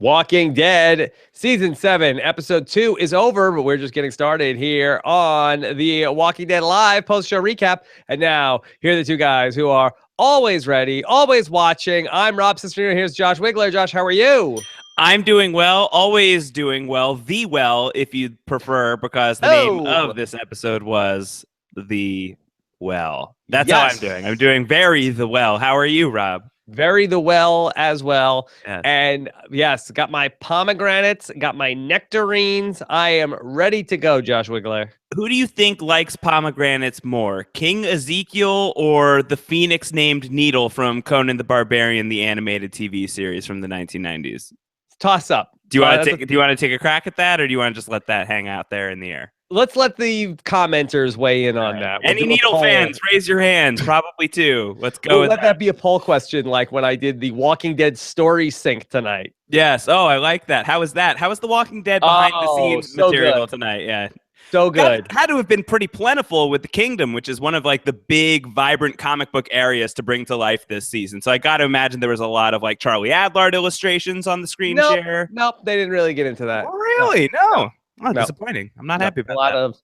Walking Dead Season 7, Episode 2 is over, but we're just getting started here on the Walking Dead Live post-show recap. And now, here are the two guys who are always ready, always watching. I'm Rob Cisterino. Here's Josh Wigler. Josh, how are you? I'm doing well, always doing well, the well, if you prefer, because the name of this episode was The Well. That's how I'm doing. I'm doing very the well. How are you, Rob? Very the well as well. Yes. And yes, got my pomegranates, got my nectarines. I am ready to go, Josh Wigler. Who do you think likes pomegranates more, King Ezekiel or the phoenix named Needle from Conan the Barbarian, the animated TV series from the 1990s? Toss up. Do you want to take a crack at that, or do you want to just let that hang out there in the air? Let's let the commenters weigh in on that. Any Needle fans, raise your hands. Probably two. Let's go. Let that be a poll question, like when I did the Walking Dead story sync tonight. Yes. Oh, I like that. How was that? How was the Walking Dead behind the scenes material tonight? Yeah. So good. Had to have been pretty plentiful with the Kingdom, which is one of like the big, vibrant comic book areas to bring to life this season. So I got to imagine there was a lot of like Charlie Adlard illustrations on the screen share. Nope, they didn't really get into that. Oh, really? No. Oh, disappointing. I'm not happy about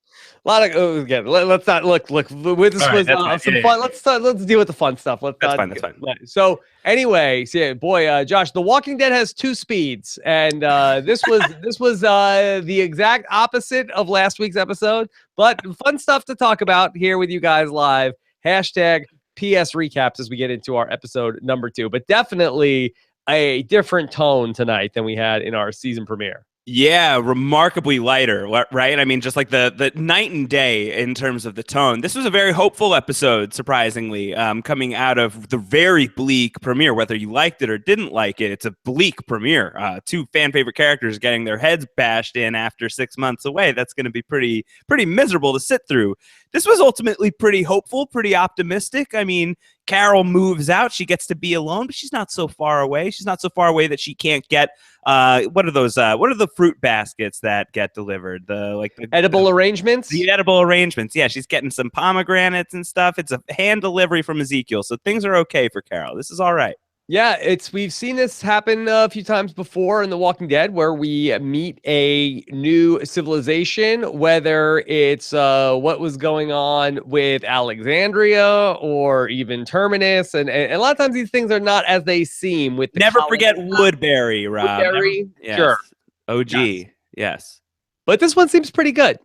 that. Again, let's not look. This was some fun. Let's deal with the fun stuff. That's fine. So anyway, Josh, The Walking Dead has two speeds, and this was the exact opposite of last week's episode. But fun stuff to talk about here with you guys live. Hashtag PS recaps as we get into our episode number 2. But definitely a different tone tonight than we had in our season premiere. Yeah, remarkably lighter, right? I mean, just like the night and day in terms of the tone. This was a very hopeful episode, surprisingly, coming out of the very bleak premiere. Whether you liked it or didn't like it, it's a bleak premiere. Two fan favorite characters getting their heads bashed in after 6 months away. That's going to be pretty miserable to sit through. This was ultimately pretty hopeful, pretty optimistic. I mean, Carol moves out. She gets to be alone, but she's not so far away. She's not so far away that she can't get what are those? What are the fruit baskets that get delivered? The edible arrangements? The edible arrangements. Yeah, she's getting some pomegranates and stuff. It's a hand delivery from Ezekiel, so things are okay for Carol. This is all right. Yeah, we've seen this happen a few times before in The Walking Dead, where we meet a new civilization, whether it's what was going on with Alexandria or even Terminus, and a lot of times these things are not as they seem. With never forget Woodbury, Rob. Woodbury, yes. Sure. OG, yes. But this one seems pretty good.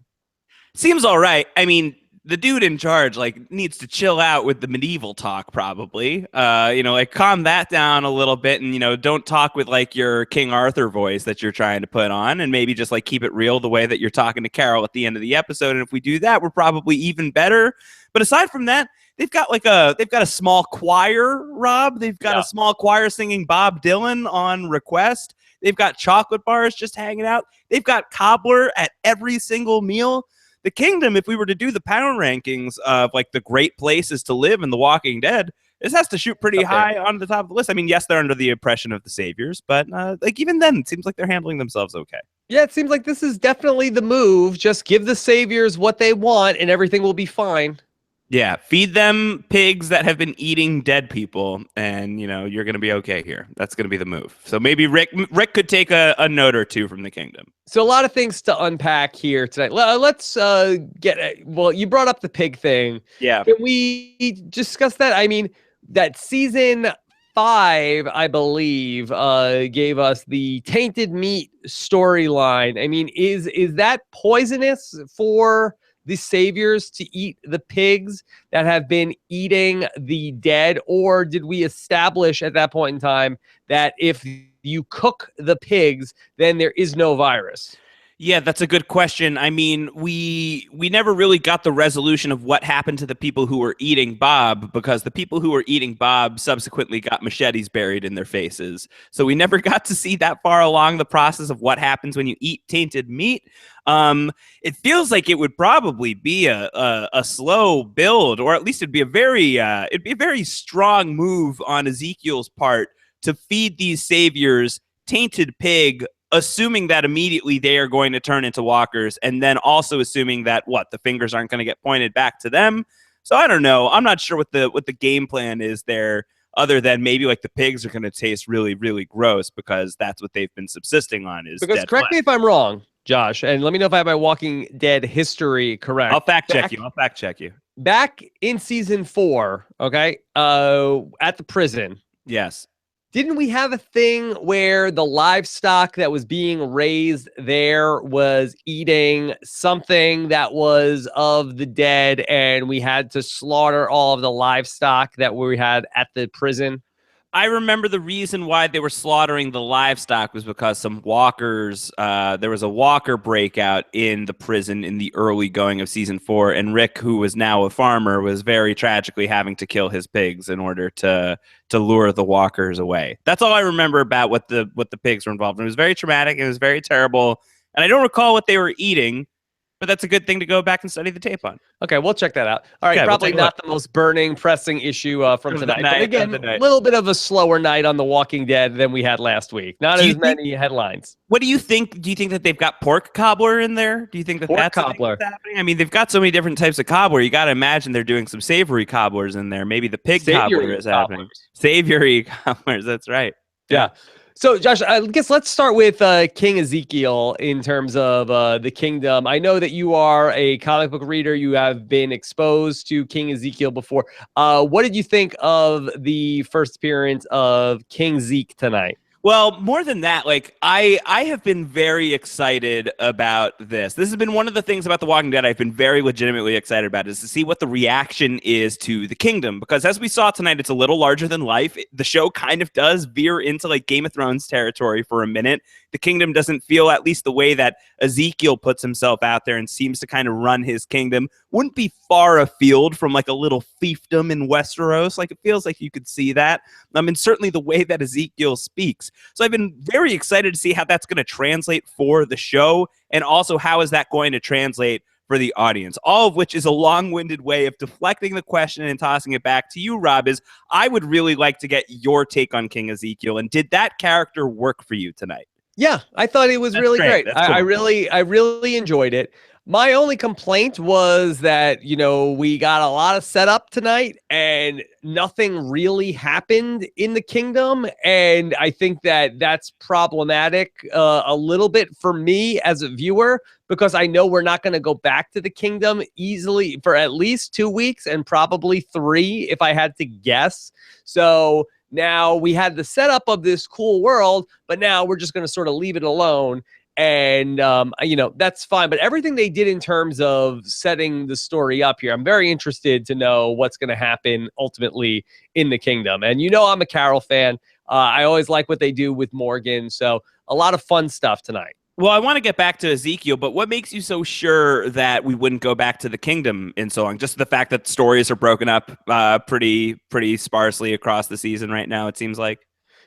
Seems all right. I mean, the dude in charge needs to chill out with the medieval talk, probably. Calm that down a little bit, and don't talk with like your King Arthur voice that you're trying to put on, and maybe just like keep it real the way that you're talking to Carol at the end of the episode. And if we do that, we're probably even better. But aside from that, they've got a small choir, Rob. They've got a small choir singing Bob Dylan on request. They've got chocolate bars just hanging out. They've got cobbler at every single meal. The Kingdom, if we were to do the power rankings of like the great places to live in The Walking Dead, this has to shoot pretty high on the top of the list. I mean, yes, they're under the oppression of the Saviors, but even then, it seems like they're handling themselves okay. Yeah, it seems like this is definitely the move. Just give the Saviors what they want, and everything will be fine. Yeah, feed them pigs that have been eating dead people, and you're going to be okay here. That's going to be the move. So maybe Rick could take a note or two from the Kingdom. So a lot of things to unpack here tonight. Let's you brought up the pig thing. Yeah. Can we discuss that? I mean, that season 5, I believe, gave us the tainted meat storyline. I mean, is that poisonous for the Saviors to eat the pigs that have been eating the dead? Or did we establish at that point in time that if you cook the pigs, then there is no virus? Yeah, that's a good question. I mean, we never really got the resolution of what happened to the people who were eating Bob, because the people who were eating Bob subsequently got machetes buried in their faces. So we never got to see that far along the process of what happens when you eat tainted meat. It feels like it would probably be a slow build, or at least it'd be a very strong move on Ezekiel's part to feed these Saviors tainted pig, assuming that immediately they are going to turn into walkers, and then also assuming that the fingers aren't going to get pointed back to them. So I don't know. I'm not sure what the game plan is there. other than maybe like the pigs are going to taste really, really gross because that's what they've been subsisting on is Because dead correct me flesh. if I'm wrong, Josh, and let me know if I have my Walking Dead history correct. I'll fact check you. Back in season 4, okay, at the prison, Yes. didn't we have a thing where the livestock that was being raised there was eating something that was of the dead, and we had to slaughter all of the livestock that we had at the prison? I remember the reason why they were slaughtering the livestock was because some walkers, there was a walker breakout in the prison in the early going of season 4. And Rick, who was now a farmer, was very tragically having to kill his pigs in order to lure the walkers away. That's all I remember about what the pigs were involved in. It was very traumatic. It was very terrible. And I don't recall what they were eating, but that's a good thing to go back and study the tape on. Okay, we'll check that out. All right, Okay, probably we'll take a not the most burning, pressing issue from Of the tonight. night, But again, of the a night. little bit of a slower night on The Walking Dead than we had last week. Not Do you as many headlines. What do you think? Do you think that they've got pork cobbler in there? Do you think that Pork that's a thing cobbler. that's happening? I mean, they've got so many different types of cobbler. You got to imagine they're doing some savory cobblers in there. Maybe the pig cobbler Savory is happening. cobblers. Savory cobblers. That's right. Yeah. So, Josh, I guess let's start with King Ezekiel in terms of the kingdom. I know that you are a comic book reader. You have been exposed to King Ezekiel before. What did you think of the first appearance of King Zeke tonight? Well, more than that, like I have been very excited about this. This has been one of the things about The Walking Dead I've been very legitimately excited about is to see what the reaction is to the kingdom. Because as we saw tonight, it's a little larger than life. The show kind of does veer into like Game of Thrones territory for a minute. The kingdom doesn't feel, at least the way that Ezekiel puts himself out there and seems to kind of run his kingdom, wouldn't be far afield from like a little fiefdom in Westeros. Like it feels like you could see that. I mean, certainly the way that Ezekiel speaks. So I've been very excited to see how that's going to translate for the show, and also how is that going to translate for the audience, all of which is a long-winded way of deflecting the question and tossing it back to you, Rob, is I would really like to get your take on King Ezekiel, and did that character work for you tonight? Yeah, I thought it was That's really great. That's cool. I really enjoyed it. My only complaint was that, we got a lot of setup tonight and nothing really happened in the kingdom. And I think that that's problematic a little bit for me as a viewer, because I know we're not going to go back to the kingdom easily for at least 2 weeks and probably 3 if I had to guess. So now we had the setup of this cool world, but now we're just going to sort of leave it alone. And, that's fine. But everything they did in terms of setting the story up here, I'm very interested to know what's going to happen ultimately in the kingdom. And, I'm a Carol fan. I always like what they do with Morgan. So a lot of fun stuff tonight. Well, I want to get back to Ezekiel, but what makes you so sure that we wouldn't go back to the kingdom in so long? Just the fact that stories are broken up pretty sparsely across the season right now, it seems like.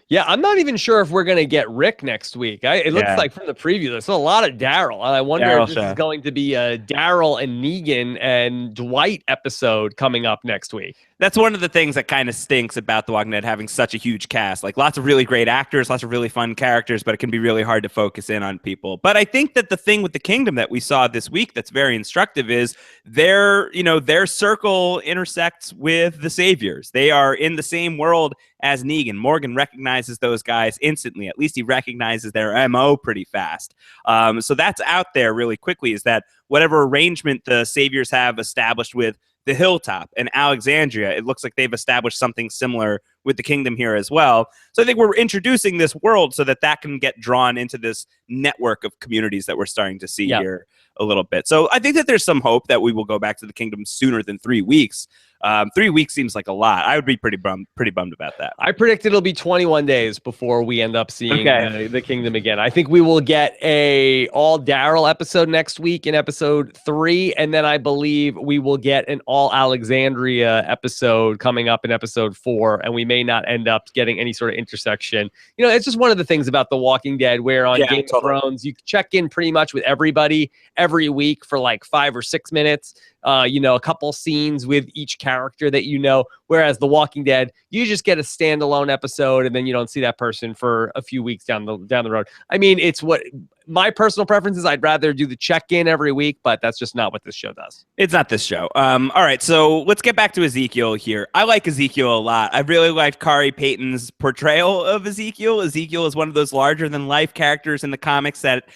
Yeah, I'm not even sure if we're going to get Rick next week. It looks like from the preview, there's a lot of Daryl. I wonder if this is going to be a Daryl and Negan and Dwight episode coming up next week. That's one of the things that kind of stinks about The Walking Dead having such a huge cast. Like lots of really great actors, lots of really fun characters, but it can be really hard to focus in on people. But I think that the thing with the kingdom that we saw this week that's very instructive is their circle intersects with the Saviors. They are in the same world as Negan. Morgan recognizes those guys instantly. At least he recognizes their MO pretty fast. So that's out there really quickly, is that whatever arrangement the Saviors have established with the Hilltop and Alexandria, it looks like they've established something similar with the kingdom here as well. So I think we're introducing this world so that can get drawn into this network of communities that we're starting to see here a little bit. So I think that there's some hope that we will go back to the kingdom sooner than 3 weeks. 3 weeks seems like a lot. I would be pretty bummed about that. I predict it'll be 21 days before we end up seeing the kingdom again. I think we will get a all Daryl episode next week in episode 3, and then I believe we will get an all Alexandria episode coming up in episode 4, and we may not end up getting any sort of intersection. It's just one of the things about The Walking Dead, where on Game of Thrones, you check in pretty much with everybody every week for like 5 or 6 minutes. a couple scenes with each character that you know. Whereas The Walking Dead, you just get a standalone episode, and then you don't see that person for a few weeks down the road. I mean, it's what my personal preference is. I'd rather do the check-in every week, but that's just not what this show does. It's not this show. All right, so let's get back to Ezekiel here. I like Ezekiel a lot. I really liked Kari Payton's portrayal of Ezekiel. Ezekiel is one of those larger-than-life characters in the comics that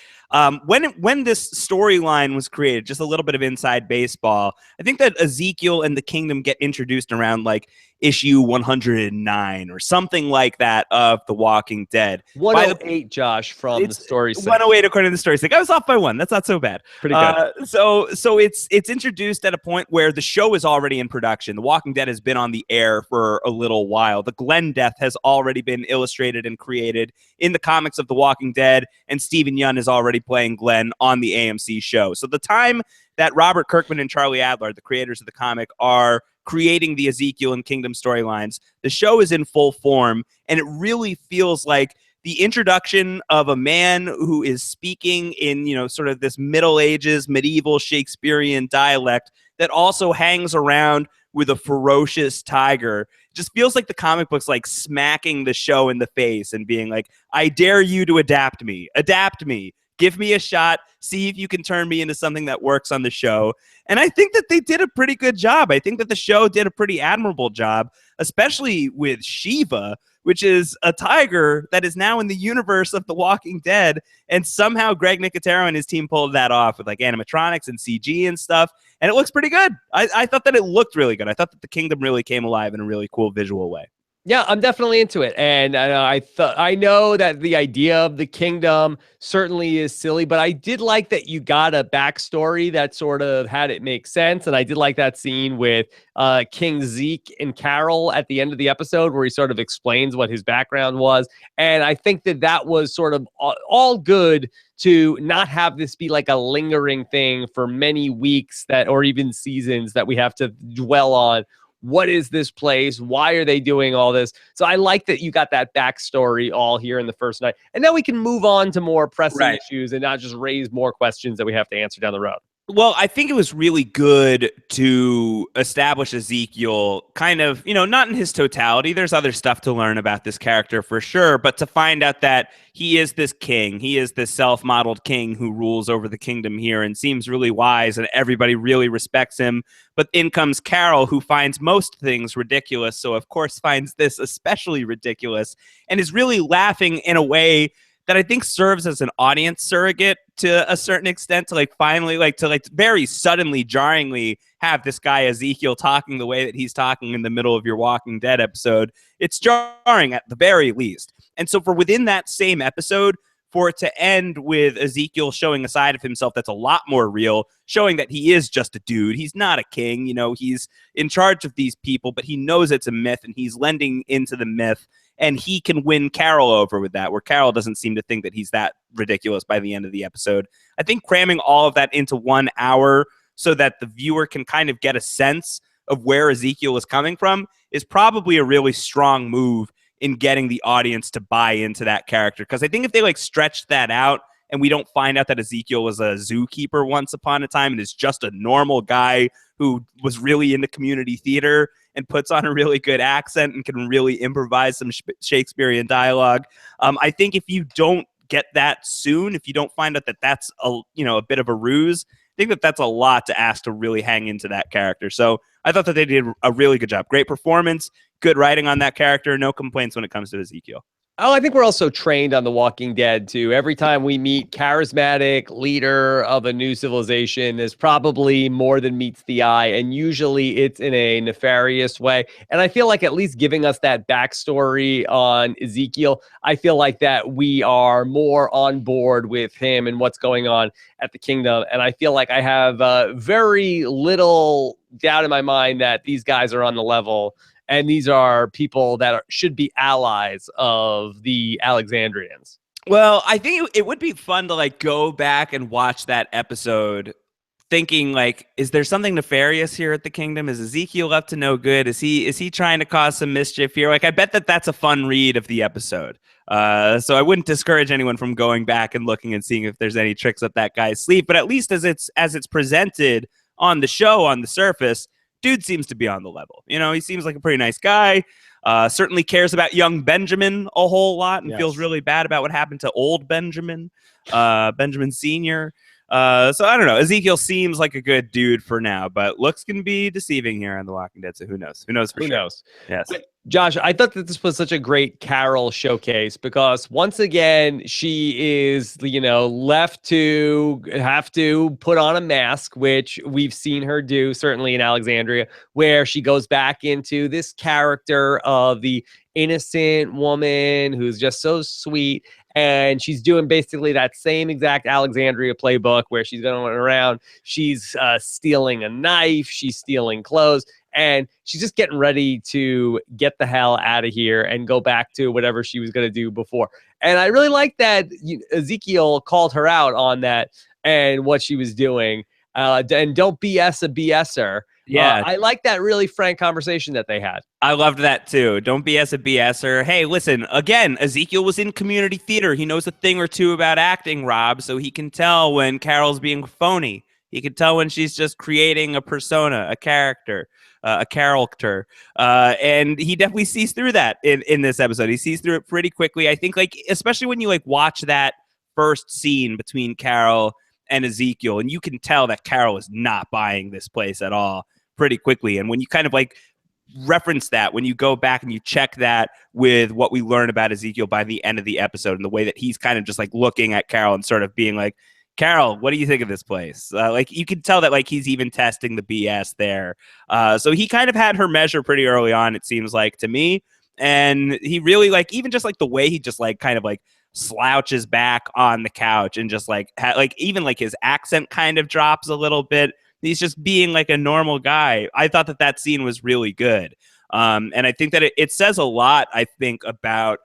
when this storyline was created, just a little bit of inside baseball, I think that Ezekiel and the Kingdom get introduced around like issue 109 or something like that of The Walking Dead. 108, Josh, from the story site. 108 according to the story site. I was off by one. That's not so bad. Pretty good. So it's introduced at a point where the show is already in production. The Walking Dead has been on the air for a little while. The Glenn death has already been illustrated and created in the comics of The Walking Dead, and Stephen Yeun is already playing Glenn on the AMC show. So the time that Robert Kirkman and Charlie Adler, the creators of the comic, are creating the Ezekiel and Kingdom storylines, the show is in full form, and it really feels like the introduction of a man who is speaking in, sort of this Middle Ages, medieval Shakespearean dialect that also hangs around with a ferocious tiger. It just feels like the comic book's like smacking the show in the face and being like, I dare you to adapt me. Give me a shot. See if you can turn me into something that works on the show. And I think that they did a pretty good job. I think that the show did a pretty admirable job, especially with Shiva, which is a tiger that is now in the universe of The Walking Dead. And somehow Greg Nicotero and his team pulled that off with like animatronics and CG and stuff. And it looks pretty good. I thought that it looked really good. I thought that the Kingdom really came alive in a really cool visual way. Yeah, I'm definitely into it. And I know that the idea of the Kingdom certainly is silly, but I did like that you got a backstory that sort of had it make sense. And I did like that scene with King Zeke and Carol at the end of the episode where he sort of explains what his background was. And I think that was sort of all good to not have this be like a lingering thing for many weeks or even seasons that we have to dwell on. What is this place? Why are they doing all this? So I like that you got that backstory all here in the first night. And then we can move on to more pressing issues and not just raise more questions that we have to answer down the road. Well, I think it was really good to establish Ezekiel kind of, not in his totality. There's other stuff to learn about this character for sure, but to find out that he is this king. He is this self-modeled king who rules over the kingdom here and seems really wise and everybody really respects him. But in comes Carol, who finds most things ridiculous. So, of course, finds this especially ridiculous and is really laughing in a way that I think serves as an audience surrogate to a certain extent, to finally very suddenly, jarringly have this guy Ezekiel talking the way that he's talking in the middle of your Walking Dead episode. It's jarring at the very least. And so for within that same episode, for it to end with Ezekiel showing a side of himself that's a lot more real, showing that he is just a dude. He's not a king. He's in charge of these people, but he knows it's a myth and he's lending into the myth. And he can win Carol over with that, where Carol doesn't seem to think that he's that ridiculous by the end of the episode. I think cramming all of that into 1 hour so that the viewer can kind of get a sense of where Ezekiel is coming from is probably a really strong move in getting the audience to buy into that character. Because I think if they stretched that out and we don't find out that Ezekiel was a zookeeper once upon a time and is just a normal guy who was really into community theater and puts on a really good accent and can really improvise some Shakespearean dialogue. I think if you don't get that soon, if you don't find out that that's a bit of a ruse, I think that that's a lot to ask to really hang into that character. So I thought that they did a really good job. Great performance, good writing on that character. No complaints when it comes to Ezekiel. Oh, I think we're also trained on The Walking Dead, too. Every time we meet charismatic leader of a new civilization, there's probably more than meets the eye, and usually it's in a nefarious way. And I feel like at least giving us that backstory on Ezekiel, I feel like that we are more on board with him and what's going on at the Kingdom. And I feel like I have very little doubt in my mind that these guys are on the level. And these are people that should be allies of the Alexandrians. Well, I think it would be fun to go back and watch that episode thinking is there something nefarious here at the Kingdom? Is Ezekiel up to no good? Is he trying to cause some mischief here? I bet that that's a fun read of the episode. So I wouldn't discourage anyone from going back and looking and seeing if there's any tricks up that guy's sleeve. But at least as it's presented on the show, on the surface, dude seems to be on the level. You know, he seems like a pretty nice guy. Certainly cares about young Benjamin a whole lot and feels really bad about what happened to old Benjamin, Benjamin Sr. So I don't know. Ezekiel seems like a good dude for now, but looks can be deceiving here on The Walking Dead. So who knows? Who knows for sure? Who knows? Yes. But Josh, I thought that this was such a great Carol showcase because once again, she is, left to have to put on a mask, which we've seen her do certainly in Alexandria, where she goes back into this character of the innocent woman who's just so sweet. And she's doing basically that same exact Alexandria playbook where she's going around. She's stealing a knife. She's stealing clothes. And she's just getting ready to get the hell out of here and go back to whatever she was going to do before. And I really like that Ezekiel called her out on that and what she was doing. And don't BS a BSer. Yeah. I like that really frank conversation that they had. I loved that too. Don't BS a BSer. Hey, listen, again, Ezekiel was in community theater. He knows a thing or two about acting, Rob, so he can tell when Carol's being phony. He can tell when she's just creating a persona, a character. And he definitely sees through that in this episode. He sees through it pretty quickly. I think, especially when you watch that first scene between Carol and Ezekiel, and you can tell that Carol is not buying this place at all pretty quickly. And when you kind of reference that, when you go back and you check that with what we learn about Ezekiel by the end of the episode and the way that he's kind of just looking at Carol and sort of being like, Carol, what do you think of this place? You can tell that he's even testing the BS there. So he kind of had her measure pretty early on, it seems like to me. And he really even just the way he just kind of slouches back on the couch and just even his accent kind of drops a little bit. He's just being a normal guy. I thought that scene was really good. And I think that it says a lot, I think, about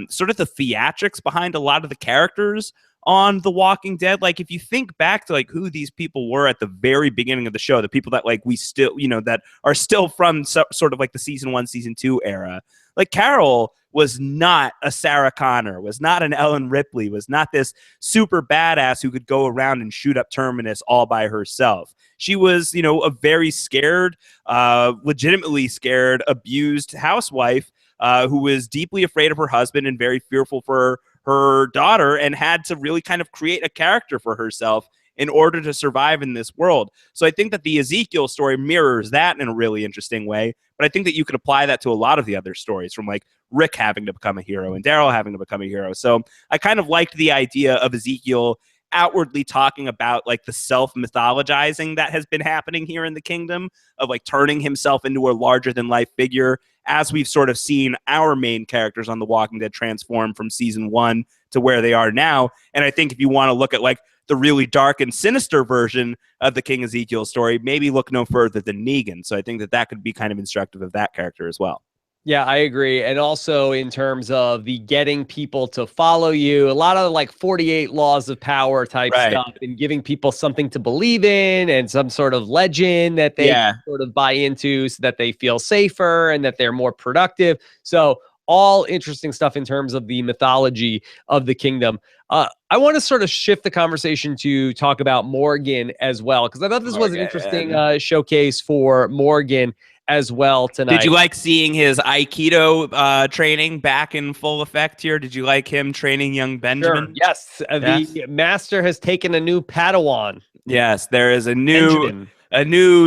sort of the theatrics behind a lot of the characters on The Walking Dead. If you think back to who these people were at the very beginning of the show, the people that we still, that are still from sort of the season 1, season 2 era, Carol was not a Sarah Connor, was not an Ellen Ripley, was not this super badass who could go around and shoot up Terminus all by herself. She was, a very scared, legitimately scared, abused housewife who was deeply afraid of her husband and very fearful for her daughter, and had to really kind of create a character for herself in order to survive in this world. So I think that the Ezekiel story mirrors that in a really interesting way. But I think that you could apply that to a lot of the other stories, from Rick having to become a hero and Daryl having to become a hero. So I kind of liked the idea of Ezekiel outwardly talking about the self-mythologizing that has been happening here in the kingdom, of turning himself into a larger than life figure, as we've sort of seen our main characters on The Walking Dead transform from season 1 to where they are now. And I think if you want to look at the really dark and sinister version of the King Ezekiel story, maybe look no further than Negan. So I think that could be kind of instructive of that character as well. Yeah, I agree. And also in terms of the getting people to follow you, a lot of 48 laws of power type stuff, and giving people something to believe in and some sort of legend that they sort of buy into so that they feel safer and that they're more productive. So all interesting stuff in terms of the mythology of the kingdom. I want to sort of shift the conversation to talk about Morgan as well, because I thought this was an interesting showcase for Morgan as well tonight. Did you like seeing his Aikido training back in full effect here? Did you like him training young Benjamin? Sure. Yes. The master has taken a new Padawan. Yes, there is a new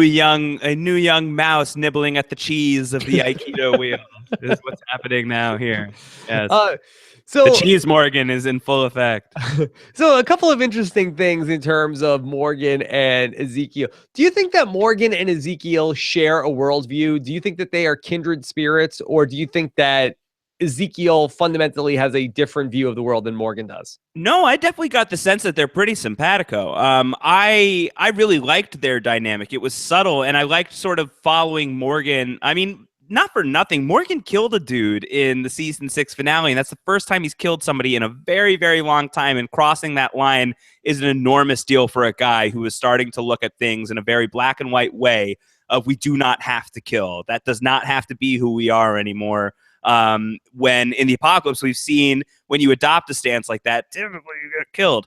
young mouse nibbling at the cheese of the Aikido wheel. This is what's happening now here. Yes. So the cheese Morgan is in full effect. So a couple of interesting things in terms of Morgan and Ezekiel. Do you think that Morgan and Ezekiel share a worldview? Do you think that they are kindred spirits, or do you think that Ezekiel fundamentally has a different view of the world than Morgan does? No, I definitely got the sense that they're pretty simpatico. I really liked their dynamic. It was subtle, and I liked sort of following Morgan. I mean, not for nothing, Morgan killed a dude in the season 6 finale, and that's the first time he's killed somebody in a very, very long time, and crossing that line is an enormous deal for a guy who is starting to look at things in a very black and white way of, we do not have to kill. That does not have to be who we are anymore. When in the apocalypse, we've seen when you adopt a stance like that, typically you get killed.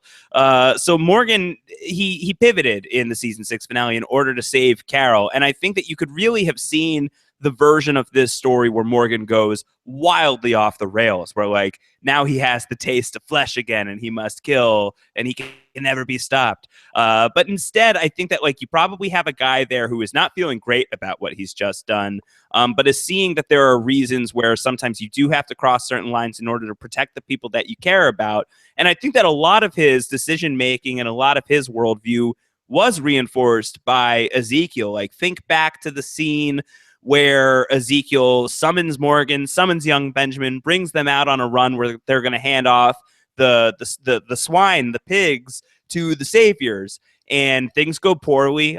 So Morgan, he pivoted in the season 6 finale in order to save Carol. And I think that you could really have seen the version of this story where Morgan goes wildly off the rails, where like now he has the taste of flesh again and he must kill and he can never be stopped. But instead, I think that like you probably have a guy there who is not feeling great about what he's just done, but is seeing that there are reasons where sometimes you do have to cross certain lines in order to protect the people that you care about. And I think that a lot of his decision making and a lot of his worldview was reinforced by Ezekiel. Like think back to the scene where Ezekiel summons Morgan, summons young Benjamin, brings them out on a run where they're going to hand off the swine, the pigs, to the saviors. And things go poorly.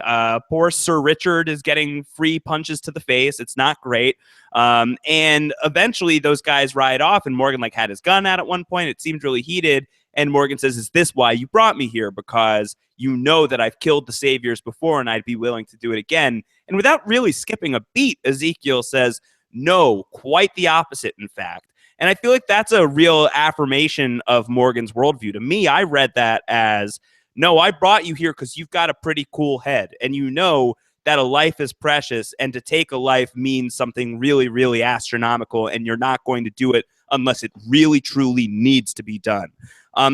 Poor Sir Richard is getting free punches to the face. It's not great. And eventually those guys ride off, and Morgan like had his gun out at one point. It seemed really heated. And Morgan says, "Is this why you brought me here? Because you know that I've killed the saviors before and I'd be willing to do it again." And without really skipping a beat, Ezekiel says, "No, quite the opposite, in fact." And I feel like that's a real affirmation of Morgan's worldview. To me, I read that as, no, I brought you here because you've got a pretty cool head. And you know that a life is precious. And to take a life means something really, really astronomical. And you're not going to do it unless it really, truly needs to be done.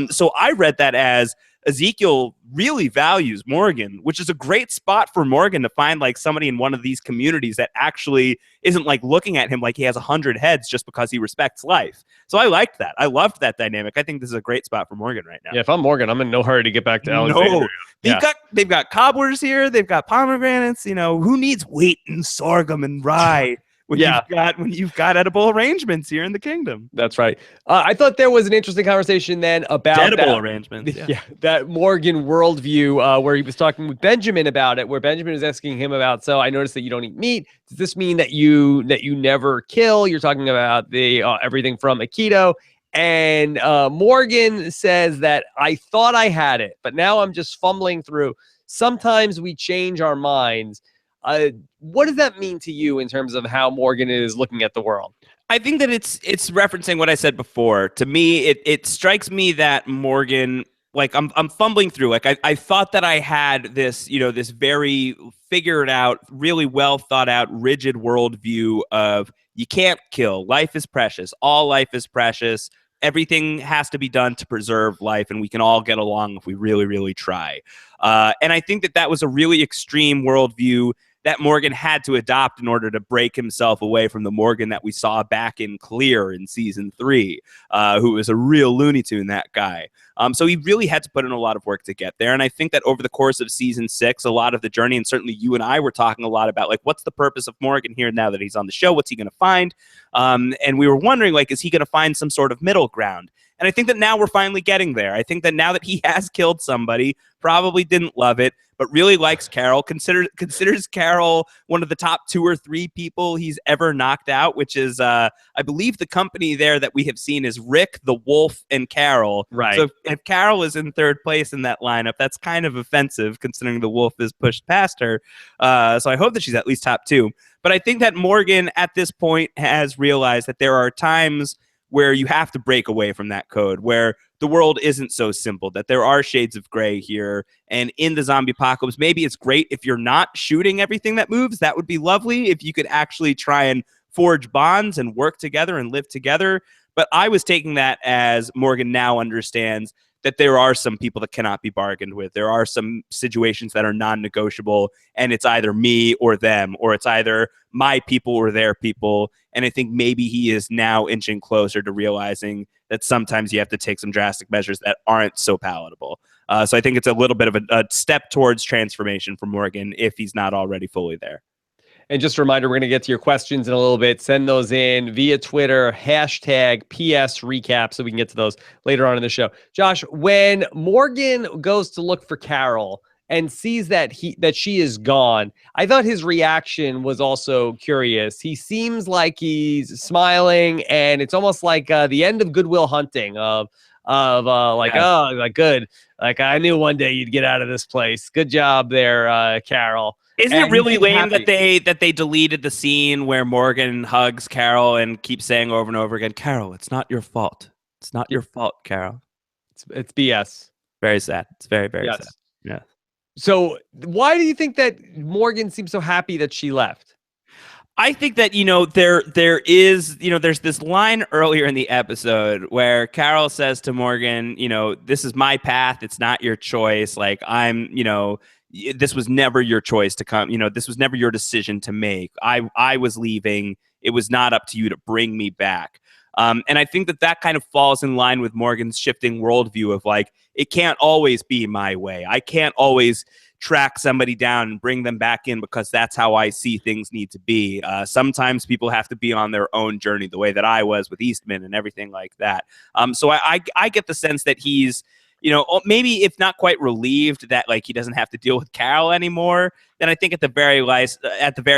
So I read that as Ezekiel really values Morgan, which is a great spot for Morgan to find like somebody in one of these communities that actually isn't like looking at him like he has 100 heads just because he respects life. So I liked that. I loved that dynamic. I think this is a great spot for Morgan right now. Yeah, if I'm Morgan, I'm in no hurry to get back to Alexandria. No, they've got cobblers here. They've got pomegranates. You know, who needs wheat and sorghum and rye? When you've got edible arrangements here in the kingdom. That's right. I thought there was an interesting conversation then about edible arrangements. Yeah, that Morgan worldview where he was talking with Benjamin about it, where Benjamin is asking him about, so I noticed that you don't eat meat. Does this mean that you never kill? You're talking about the everything from Aikido. And Morgan says that I thought I had it, but now I'm just fumbling through. Sometimes we change our minds. What does that mean to you in terms of how Morgan is looking at the world? I think that it's referencing what I said before. To me, it strikes me that Morgan, like I'm fumbling through. Like I thought that I had this, this very figured out, really well thought out, rigid worldview of you can't kill. Life is precious. All life is precious. Everything has to be done to preserve life, and we can all get along if we really, really try. And I think that was a really extreme worldview that Morgan had to adopt in order to break himself away from the Morgan that we saw back in Clear in season 3, who was a real Looney Tune, that guy. So he really had to put in a lot of work to get there. And I think that over the course of season 6, a lot of the journey, and certainly you and I were talking a lot about, like, what's the purpose of Morgan here now that he's on the show? What's he going to find? And we were wondering, like, is he going to find some sort of middle ground? And I think that now we're finally getting there. I think that now that he has killed somebody, probably didn't love it, but really likes Carol, considers Carol one of the top 2 or 3 people he's ever knocked out, which is, I believe the company there that we have seen is Rick, the Wolf, and Carol. Right. So if Carol is in 3rd place in that lineup, that's kind of offensive considering the Wolf is pushed past her. So I hope that she's at least top 2. But I think that Morgan at this point has realized that there are times where you have to break away from that code, where the world isn't so simple, that there are shades of gray here. And in the zombie apocalypse, maybe it's great if you're not shooting everything that moves. That would be lovely if you could actually try and forge bonds and work together and live together. But I was taking that as Morgan now understands that there are some people that cannot be bargained with. There are some situations that are non-negotiable, and it's either me or them, or it's either my people or their people. And I think maybe he is now inching closer to realizing that sometimes you have to take some drastic measures that aren't so palatable. So I think it's a little bit of a step towards transformation for Morgan if he's not already fully there. And just a reminder, we're going to get to your questions in a little bit. Send those in via Twitter, hashtag PS recap, so we can get to those later on in the show. Josh, when Morgan goes to look for Carol and sees that she is gone, I thought his reaction was also curious. He seems like he's smiling, and it's almost like the end of Good Will Hunting of of like, Yes. oh, like good. Like I knew one day you'd get out of this place. Good job there, Carol. Isn't it And he really seems lame happy. that they deleted the scene where Morgan hugs Carol and keeps saying over and over again, "Carol, it's not your fault. It's not Yeah, your fault, Carol." it's BS. Very sad. It's very, very sad. Yes. Yeah. So why do you think that Morgan seems so happy that she left? I think that there is there's this line earlier in the episode where Carol says to Morgan, this is my path, it's not your choice. Like this was never your choice to come. This was never your decision to make. I was leaving. It was not up to you to bring me back. And I think that kind of falls in line with Morgan's shifting worldview of like it can't always be my way. I can't always track somebody down and bring them back in because that's how I see things need to be. Sometimes people have to be on their own journey, the way that I was with Eastman and everything like that. So I get the sense that he's, maybe if not quite relieved that like he doesn't have to deal with Carol anymore, then I think at the very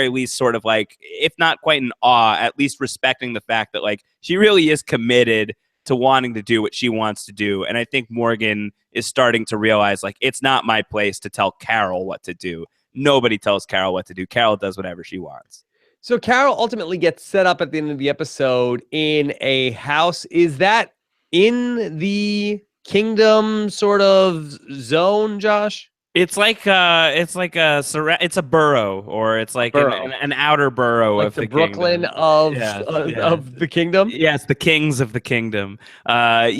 least, sort of like, if not quite in awe, at least respecting the fact that like she really is committed to wanting to do what she wants to do. And I think Morgan is starting to realize like it's not my place to tell Carol what to do. Nobody tells Carol what to do. Carol does whatever she wants. So Carol ultimately gets set up at the end of the episode in a house. Is that in the kingdom sort of zone, Josh? It's like it's a borough, or it's like Borough. an outer borough Like of the the Brooklyn kingdom. of Yes, yes. of the kingdom? Yes, the kings of the kingdom. I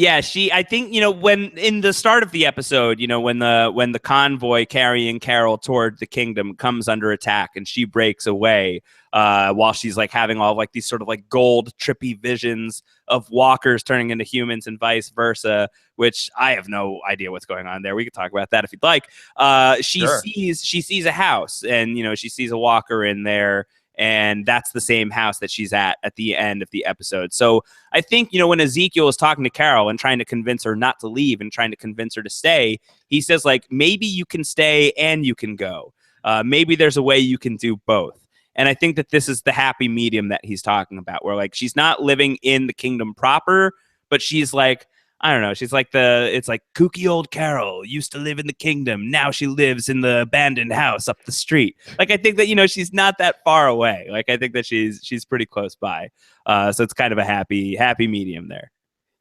think, when in the start of the episode, when the convoy carrying Carol toward the kingdom comes under attack and she breaks away, while she's like having all like these sort of like gold trippy visions of walkers turning into humans and vice versa, which I have no idea what's going on there. We could talk about that if you'd like. Sure. She sees a house, and she sees a walker in there, and that's the same house that she's at the end of the episode. So I think, when Ezekiel is talking to Carol and trying to convince her not to leave and trying to convince her to stay, he says like, maybe you can stay and you can go. Maybe there's a way you can do both. And I think that this is the happy medium that he's talking about, where like she's not living in the kingdom proper, but she's like, I don't know. She's like it's like kooky old Carol used to live in the kingdom. Now she lives in the abandoned house up the street. Like, I think that, she's not that far away. Like, I think that she's pretty close by. So it's kind of a happy medium there.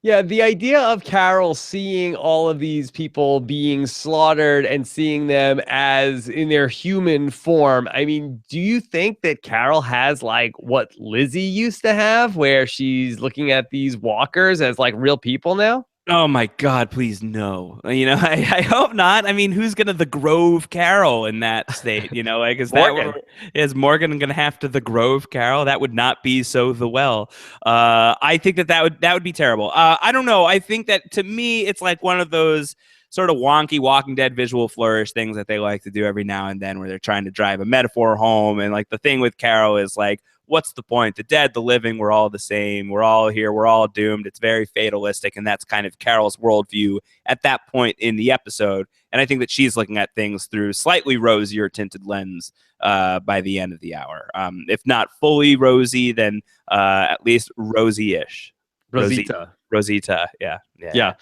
Yeah, the idea of Carol seeing all of these people being slaughtered and seeing them as in their human form. I mean, do you think that Carol has like what Lizzie used to have, where she's looking at these walkers as like real people now? Oh my God, please no. I hope not. I mean, who's gonna the Grove Carol in that state? Like is Morgan gonna have to the Grove Carol? That would not be so the well. I think that would be terrible. I don't know. I think that to me, it's like one of those sort of wonky Walking Dead visual flourish things that they like to do every now and then, where they're trying to drive a metaphor home. And like the thing with Carol is like, what's the point? The dead, the living, we're all the same. We're all here. We're all doomed. It's very fatalistic. And that's kind of Carol's worldview at that point in the episode. And I think that she's looking at things through slightly rosier tinted lens by the end of the hour. If not fully rosy, then at least rosy-ish. Rosita. Yeah.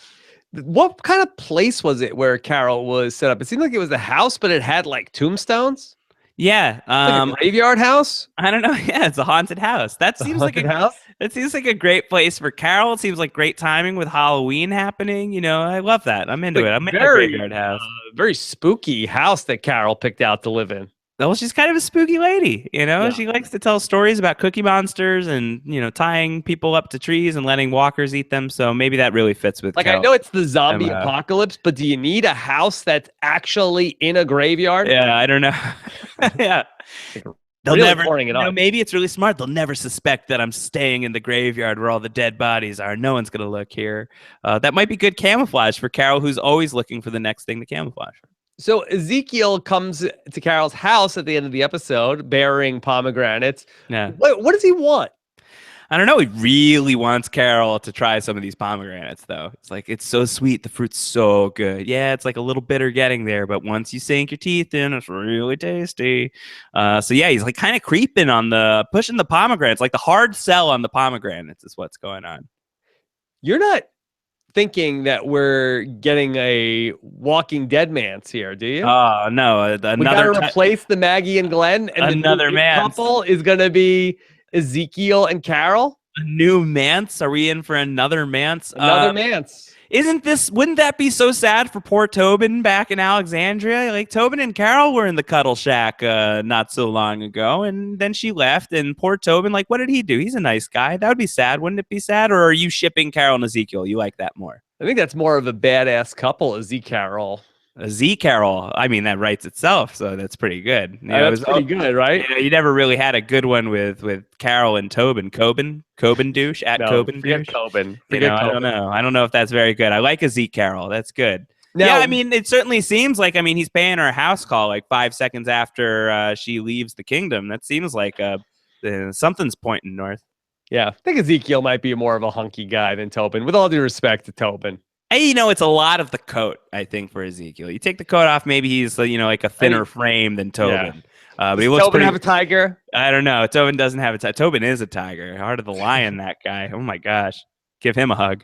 What kind of place was it where Carol was set up? It seemed like it was a house, but it had like tombstones. Yeah. Like a graveyard house? I don't know. Yeah, it's a haunted house. That seems like house. It seems like a great place for Carol. It seems like great timing with Halloween happening. I love that. I'm into it. I'm in a graveyard house. Very spooky house that Carol picked out to live in. Well, she's kind of a spooky lady. Yeah. She likes to tell stories about cookie monsters and, tying people up to trees and letting walkers eat them. So maybe that really fits with Like, Carol. I know it's the zombie apocalypse, but do you need a house that's actually in a graveyard? Yeah, I don't know. Yeah. They'll really never, pouring it up. maybe it's really smart. They'll never suspect that I'm staying in the graveyard where all the dead bodies are. No one's going to look here. That might be good camouflage for Carol, who's always looking for the next thing to camouflage. So Ezekiel comes to Carol's house at the end of the episode bearing pomegranates. Yeah. What does he want? I don't know. He really wants Carol to try some of these pomegranates, though. It's like, it's so sweet. The fruit's so good. Yeah, it's like a little bitter getting there, but once you sink your teeth in, it's really tasty. So yeah, he's like kind of creeping on pushing the pomegranates, like the hard sell on the pomegranates is what's going on. You're not thinking that we're getting a Walking Dead Mance here, do you? Oh no, We got to another replace the Maggie and Glenn, and the another new Mance. couple is going to be Ezekiel and Carol. A new Mance? Are we in for another Mance? Another Mance. Wouldn't that be so sad for poor Tobin back in Alexandria? Like, Tobin and Carol were in the cuddle shack not so long ago, and then she left, and poor Tobin, like, what did he do? He's a nice guy. That would be sad. Wouldn't it be sad? Or are you shipping Carol and Ezekiel? You like that more? I think that's more of a badass couple, Carol. Z Carol, I mean, that writes itself, so that's pretty good. You know, That's pretty good, right? You know, you never really had a good one with Carol and Tobin. Coben douche at No, Coben forget douche. Tobin. You Forget know, I Tobin. don't know. I don't know if that's very good. I like a Z Carol. That's good. Now, yeah, I mean, it certainly seems like, I mean, he's paying her a house call like 5 seconds after she leaves the kingdom. That seems like something's pointing north. Yeah, I think Ezekiel might be more of a hunky guy than Tobin, with all due respect to Tobin. Hey, you know, it's a lot of the coat, I think, for Ezekiel. You take the coat off, maybe he's, you know, like a thinner frame than Tobin. Yeah. But he looks Tobin pretty... have a tiger? I don't know. Tobin doesn't have a tiger. Tobin is a tiger. Heart of the lion, that guy. Oh, my gosh. Give him a hug.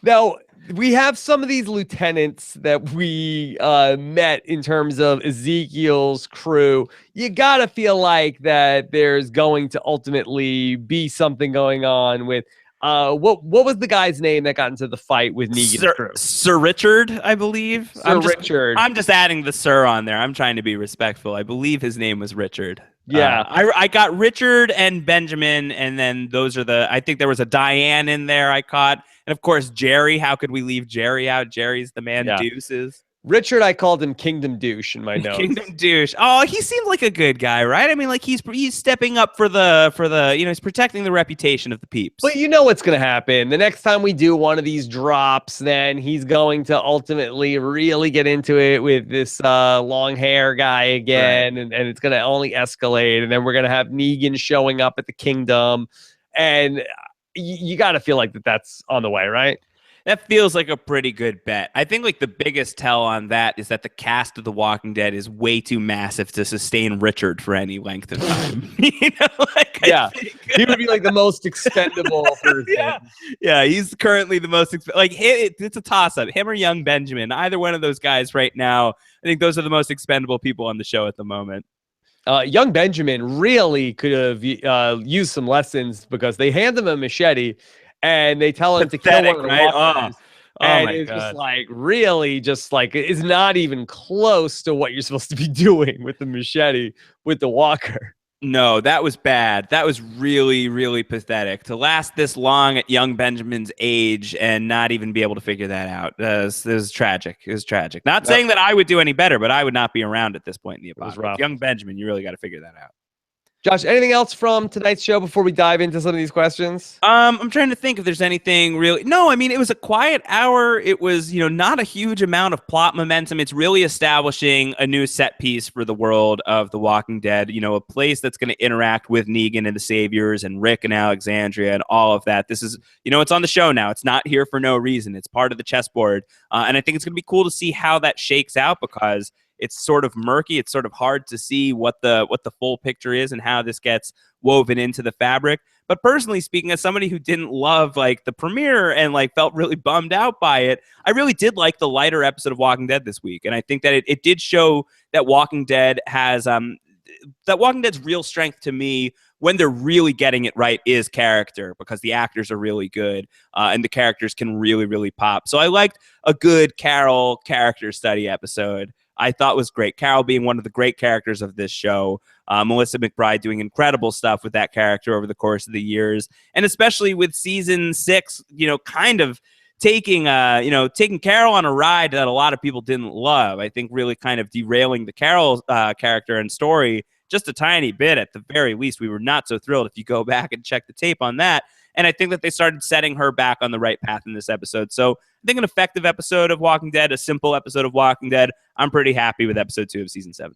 Now, we have some of these lieutenants that we met in terms of Ezekiel's crew. You got to feel like that there's going to ultimately be something going on with... what was the guy's name that got into the fight with Negan's crew? Sir Richard, I believe. Richard. I'm just adding the sir on there. I'm trying to be respectful. I believe his name was Richard. Yeah. I got Richard and Benjamin, and then those are I think there was a Diane in there I caught. And of course, Jerry. How could we leave Jerry out? Jerry's the man deuces. Richard, I called him Kingdom Douche in my notes. Kingdom Douche. Oh, he seems like a good guy, right? I mean, like he's stepping up for the you know, he's protecting the reputation of the peeps. But you know what's going to happen. The next time we do one of these drops, then he's going to ultimately really get into it with this long hair guy again, right. and it's going to only escalate. And then we're going to have Negan showing up at the kingdom. And you got to feel like that's on the way, right? That feels like a pretty good bet. I think like the biggest tell on that is that the cast of The Walking Dead is way too massive to sustain Richard for any length of time. You know, like, yeah, he would be like the most expendable person. Yeah, he's currently the most it's a toss-up. Him or young Benjamin, either one of those guys right now. I think those are the most expendable people on the show at the moment. Young Benjamin really could have used some lessons because they hand him a machete. And they tell him to kill one of the walkers. And it's God. Just like, really just like, it's not even close to what you're supposed to be doing with the machete with the walker. No, that was bad. That was really, really pathetic. To last this long at young Benjamin's age and not even be able to figure that out. It was tragic. It was tragic. Not saying that I would do any better, but I would not be around at this point in the apocalypse. Young Benjamin, you really got to figure that out. Josh, anything else from tonight's show before we dive into some of these questions? I'm trying to think if there's anything really. No, I mean, it was a quiet hour. It was, you know, not a huge amount of plot momentum. It's really establishing a new set piece for the world of The Walking Dead. You know, a place that's going to interact with Negan and the Saviors and Rick and Alexandria and all of that. This is, you know, it's on the show now. It's not here for no reason. It's part of the chessboard. And I think it's going to be cool to see how that shakes out because it's sort of murky. It's sort of hard to see what the full picture is and how this gets woven into the fabric. But personally speaking, as somebody who didn't love like the premiere and like felt really bummed out by it, I really did like the lighter episode of Walking Dead this week. And I think that it did show that Walking Dead has that Walking Dead's real strength to me when they're really getting it right is character, because the actors are really good and the characters can really, really pop. So I liked a good Carol character study episode. I thought was great. Carol being one of the great characters of this show. Melissa McBride doing incredible stuff with that character over the course of the years. And especially with season 6, you know, kind of taking Carol on a ride that a lot of people didn't love. I think really kind of derailing the Carol character and story just a tiny bit at the very least. We were not so thrilled if you go back and check the tape on that. And I think that they started setting her back on the right path in this episode. So I think an effective episode of Walking Dead, a simple episode of Walking Dead. I'm pretty happy with episode 2 of season 7.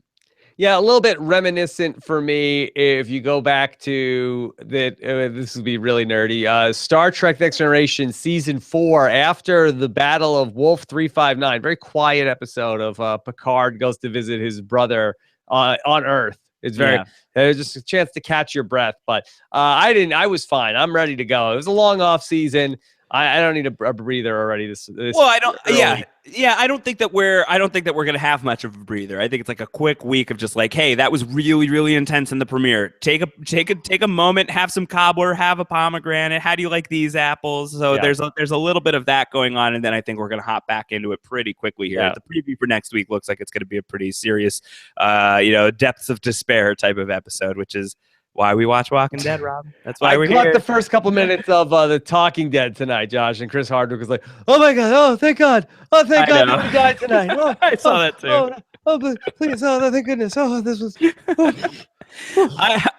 Yeah, a little bit reminiscent for me if you go back to that. This would be really nerdy. Star Trek Next Generation season 4 after the Battle of Wolf 359. Very quiet episode of Picard goes to visit his brother on Earth. It's very just a chance to catch your breath, but I was fine. I'm ready to go. It was a long off season. I don't need a breather already. This Well, I don't. early. Yeah. I don't think that we're gonna have much of a breather. I think it's like a quick week of just like, hey, that was really, really intense in the premiere. Take a moment, have some cobbler, have a pomegranate. How do you like these apples? So Yeah. there's a little bit of that going on, and then I think we're gonna hop back into it pretty quickly here. Yeah. The preview for next week looks like it's gonna be a pretty serious, depths of despair type of episode, which is why we watch Walking Dead, Rob. That's why we're caught here. the first couple minutes of The Talking Dead tonight, Josh, and Chris Hardwick was like, "Oh my God! Oh thank God! Oh thank God! know. No one died tonight! Oh, I saw that too. but please! Oh, thank goodness! Oh, this was."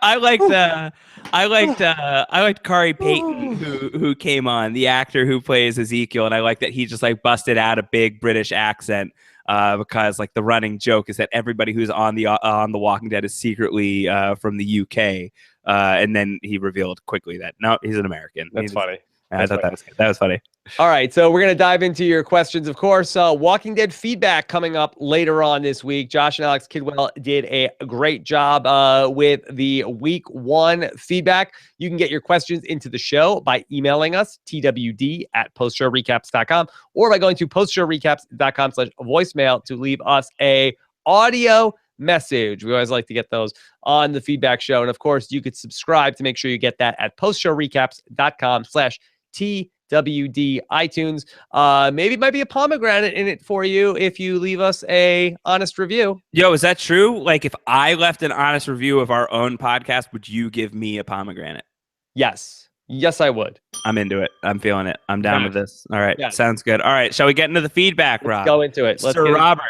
I liked Kari Payton who came on, the actor who plays Ezekiel, and I like that he just like busted out a big British accent. Because like the running joke is that everybody who's on the Walking Dead is secretly from the UK, and then he revealed quickly that no, he's an American. That's funny. I thought that was funny. All right, so we're going to dive into your questions, of course. Walking Dead feedback coming up later on this week. Josh and Alex Kidwell did a great job with the week 1 feedback. You can get your questions into the show by emailing us, twd@postshowrecaps.com, or by going to postshowrecaps.com/voicemail to leave us a audio message. We always like to get those on the feedback show. And of course, you could subscribe to make sure you get that at postshowrecaps.com/TWD iTunes. Maybe it might be a pomegranate in it for you if you leave us a honest review. Yo, is that true? Like if I left an honest review of our own podcast, would you give me a pomegranate? Yes, I would. I'm into it. I'm feeling it. I'm down with this. All right. Yeah. Sounds good. All right. Shall we get into the feedback, Rob? Let's go into it. Sir Robert.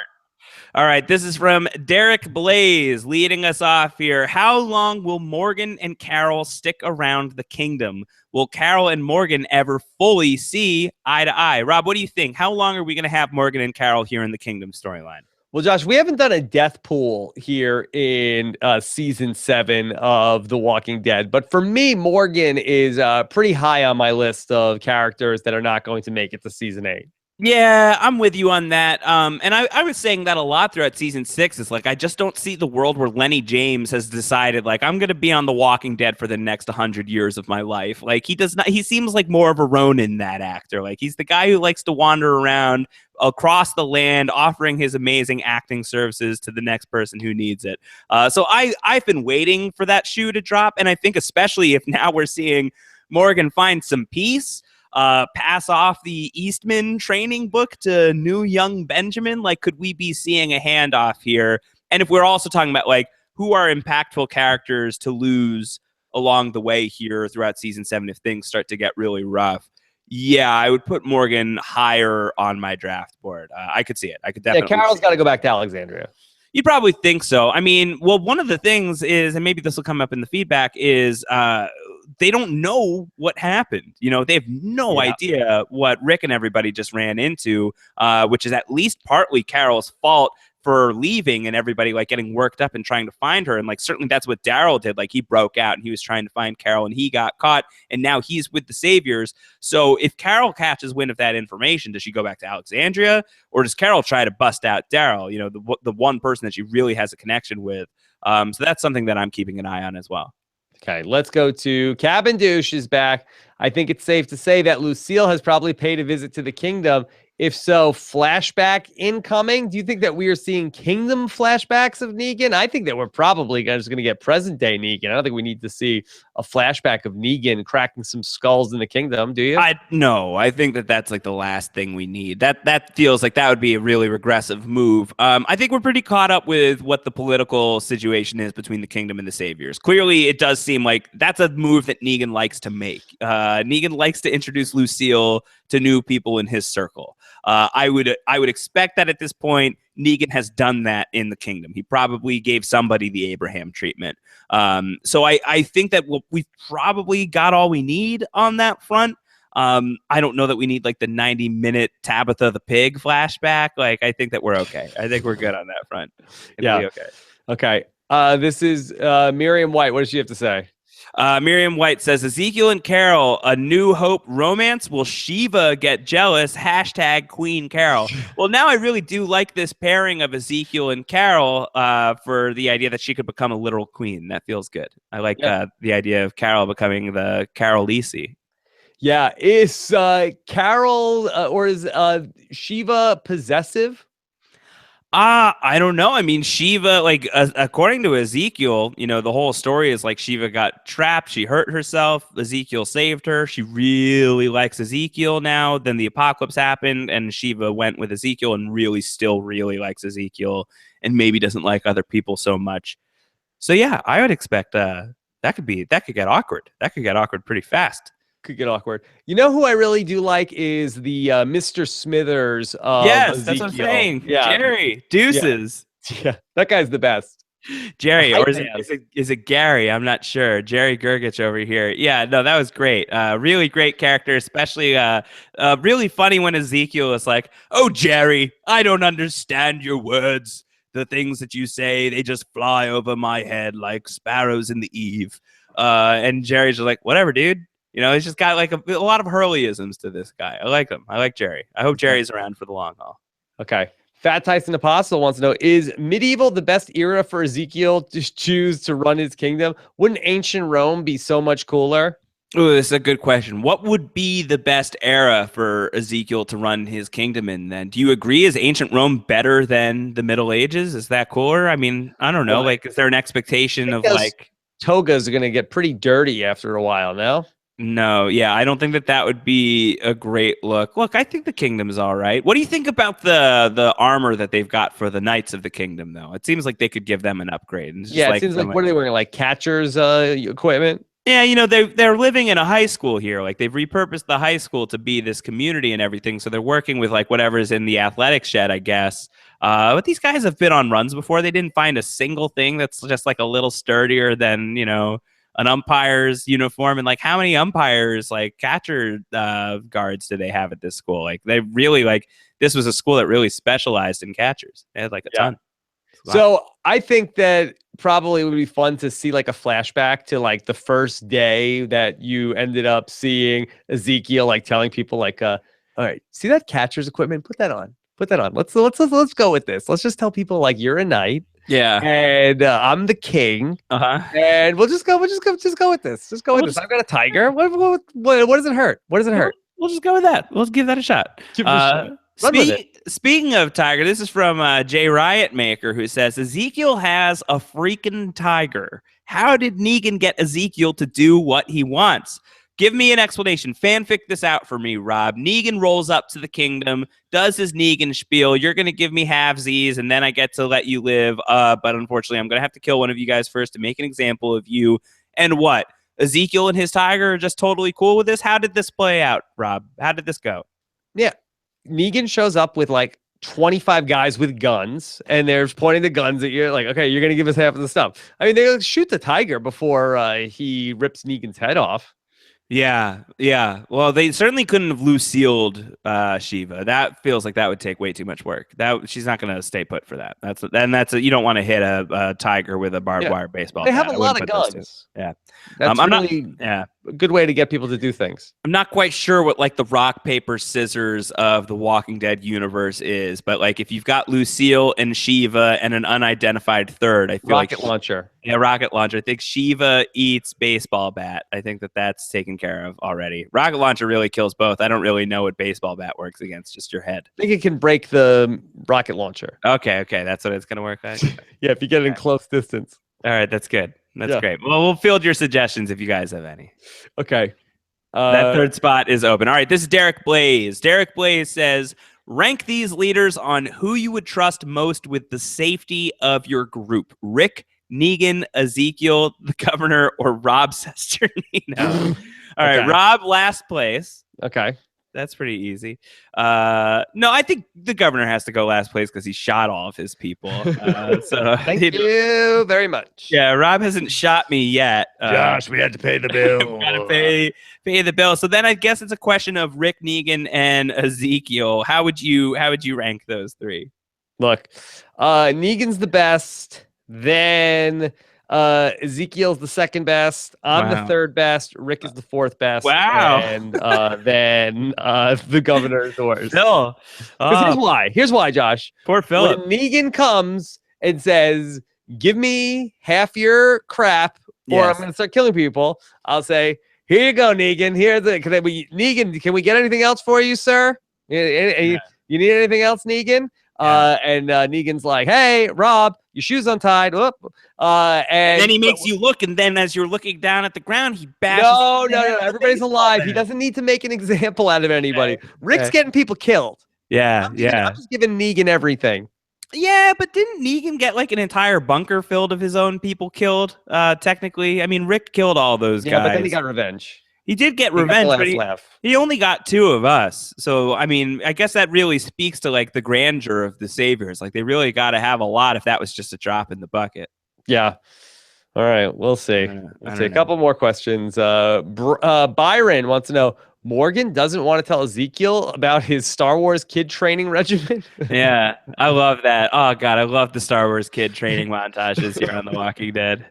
All right, this is from Derek Blaze leading us off here. How long will Morgan and Carol stick around the kingdom? Will Carol and Morgan ever fully see eye to eye? Rob, what do you think? How long are we going to have Morgan and Carol here in the kingdom storyline? Well, Josh, we haven't done a death pool here in season 7 of The Walking Dead. But for me, Morgan is pretty high on my list of characters that are not going to make it to season 8. Yeah, I'm with you on that. And I was saying that a lot throughout season 6. It's like, I just don't see the world where Lenny James has decided, like, I'm going to be on The Walking Dead for the next 100 years of my life. Like, he seems like more of a Ronin, that actor. Like, he's the guy who likes to wander around across the land, offering his amazing acting services to the next person who needs it. So I've been waiting for that shoe to drop. And I think especially if now we're seeing Morgan find some peace, pass off the Eastman training book to new young Benjamin? Like, could we be seeing a handoff here? And if we're also talking about, like, who are impactful characters to lose along the way here throughout season 7 if things start to get really rough, yeah, I would put Morgan higher on my draft board. I could see it. I could definitely. Yeah, Carol's got to go back to Alexandria. You'd probably think so. I mean, well, one of the things is, and maybe this will come up in the feedback, is they don't know what happened. You know, they have no idea what Rick and everybody just ran into, which is at least partly Carol's fault for leaving and everybody like getting worked up and trying to find her. And like, certainly that's what Daryl did. Like, he broke out and he was trying to find Carol and he got caught and now he's with the Saviors. So if Carol catches wind of that information, does she go back to Alexandria or does Carol try to bust out Daryl, you know, the one person that she really has a connection with? So that's something that I'm keeping an eye on as well. Okay, let's go to Cabin Douche is back. I think it's safe to say that Lucille has probably paid a visit to the kingdom. If so, flashback incoming. Do you think that we are seeing kingdom flashbacks of Negan? I think that we're probably just going to get present day Negan. I don't think we need to see a flashback of Negan cracking some skulls in the kingdom. Do you? No, I think that that's like the last thing we need. That feels like that would be a really regressive move. I think we're pretty caught up with what the political situation is between the kingdom and the Saviors. Clearly, it does seem like that's a move that Negan likes to make. Negan likes to introduce Lucille to new people in his circle. I would expect that at this point, Negan has done that in the kingdom. He probably gave somebody the Abraham treatment. So I think that we've probably got all we need on that front. I don't know that we need like the 90-minute Tabitha the Pig flashback. Like, I think that we're okay. I think we're good on that front. Yeah. Okay. This is Miriam White. What does she have to say? Miriam White says, Ezekiel and Carol, a New Hope romance? Will Shiva get jealous? # Queen Carol. Well, now I really do like this pairing of Ezekiel and Carol for the idea that she could become a literal queen. That feels good. I like the idea of Carol becoming the Carol Lisi. Yeah, is Carol or is Shiva possessive? I don't know. I mean, Shiva, like, according to Ezekiel, the whole story is like Shiva got trapped. She hurt herself. Ezekiel saved her. She really likes Ezekiel now. Then the apocalypse happened, and Shiva went with Ezekiel and really still really likes Ezekiel and maybe doesn't like other people so much. So, yeah, I would expect that could get awkward. That could get awkward pretty fast. Could get awkward. You know who I really do like is the Mr. Smithers of Yes, that's what I'm Ezekiel. saying. Yeah, Jerry, yeah, deuces. yeah. That guy's the best. Jerry, Hype or man. is it Gary? I'm not sure. Jerry Gergich over here. Yeah, no, that was great. Really great character, especially really funny when Ezekiel is like, "Oh, Jerry, I don't understand your words. The things that you say, they just fly over my head like sparrows in the eve." And Jerry's just like, "Whatever, dude." He's just got like a lot of Hurleyisms to this guy. I like him. I like Jerry. I hope Jerry's around for the long haul. Okay. Fat Tyson Apostle wants to know, is medieval the best era for Ezekiel to choose to run his kingdom? Wouldn't ancient Rome be so much cooler? Oh, this is a good question. What would be the best era for Ezekiel to run his kingdom in then? Do you agree? Is ancient Rome better than the Middle Ages? Is that cooler? I mean, I don't know. Well, like, is there an expectation of like... Togas are going to get pretty dirty after a while, no? No, yeah, I don't think that would be a great look. Look, I think the kingdom is all right. What do you think about the armor that they've got for the Knights of the Kingdom, though? It seems like they could give them an upgrade. Yeah, it seems like, what are they wearing, like catcher's equipment? Yeah, they're living in a high school here. Like, they've repurposed the high school to be this community and everything. So they're working with like whatever's in the athletics shed, I guess. But these guys have been on runs before. They didn't find a single thing that's just like a little sturdier than, an umpire's uniform. And like, how many umpires, like catcher guards do they have at this school? Like, they really this was a school that really specialized in catchers. They had like a ton. Wow. So I think that probably would be fun to see like a flashback to like the first day that you ended up seeing Ezekiel, like telling people like, all right, see that catcher's equipment? Put that on. Let's go with this. Let's just tell people like you're a knight. Yeah. And I'm the king. And we'll just go with this. Just go with this. I've got a tiger. What does it hurt? What does it hurt? We'll just go with that. We'll give that a shot. Speaking of tiger, this is from Jay Riot Maker, who says Ezekiel has a freaking tiger. How did Negan get Ezekiel to do what he wants? Give me an explanation. Fanfic this out for me, Rob. Negan rolls up to the kingdom, does his Negan spiel. You're going to give me halvesies, and then I get to let you live. But unfortunately, I'm going to have to kill one of you guys first to make an example of you. And what? Ezekiel and his tiger are just totally cool with this? How did this play out, Rob? How did this go? Yeah. Negan shows up with like 25 guys with guns, and they're pointing the guns at you. Like, okay, you're going to give us half of the stuff. I mean, they shoot the tiger before he rips Negan's head off. Yeah. Well, they certainly couldn't have Lucille'd Shiva. That feels like that would take way too much work. She's not going to stay put for that. You don't want to hit a tiger with a barbed wire baseball. They have a lot of guns. Yeah, that's a good way to get people to do things. I'm not quite sure what like the rock paper scissors of the Walking Dead universe is, but like if you've got Lucille and Shiva and an unidentified third, I feel rocket launcher. Yeah, rocket launcher. I think Shiva eats baseball bat. I think that's taken care of already. Rocket launcher really kills both. I don't really know what baseball bat works against, just your head. I think it can break the rocket launcher. Okay, that's what it's going to work like. Yeah, if you get it in close distance. All right, that's good. That's great. Well, we'll field your suggestions if you guys have any. Okay. That third spot is open. All right, this is Derek Blaze. Derek Blaze says, rank these leaders on who you would trust most with the safety of your group. Rick, Negan, Ezekiel, the governor, or Rob Sesternino. All right, Rob, last place. Okay. That's pretty easy. No, I think the governor has to go last place because he shot all of his people. So thank you very much. Yeah, Rob hasn't shot me yet. Josh, we had to pay the bill. We gotta pay the bill. So then I guess it's a question of Rick, Negan, and Ezekiel. How would you rank those three? Look, Negan's the best. Then Ezekiel's the second best. I'm the third best. Rick is the fourth best. Wow. And then the governor is the worst. Phil. Here's why, Josh. Poor Philip. When Negan comes and says, give me half your crap or I'm going to start killing people, I'll say, Here you go, Negan. Negan, can we get anything else for you, sir? You need anything else, Negan? And Negan's like, hey, Rob, your shoe's untied. Whoop. And then he makes you look, and then as you're looking down at the ground, he bashes. No. Everybody's alive. He doesn't need to make an example out of anybody. Okay. Rick's getting people killed. I'm just giving Negan everything. Yeah, but didn't Negan get like an entire bunker filled of his own people killed? Technically, I mean, Rick killed all those guys. Yeah, but then he got revenge. He did get revenge, but he only got 2 of us. So, I mean, I guess that really speaks to like the grandeur of the Saviors. Like they really got to have a lot if that was just a drop in the bucket. Yeah. All right. We'll see. We'll see. A couple more questions. Byron wants to know, Morgan doesn't want to tell Ezekiel about his Star Wars kid training regimen. Yeah, I love that. Oh, God, I love the Star Wars kid training montages here on The Walking Dead.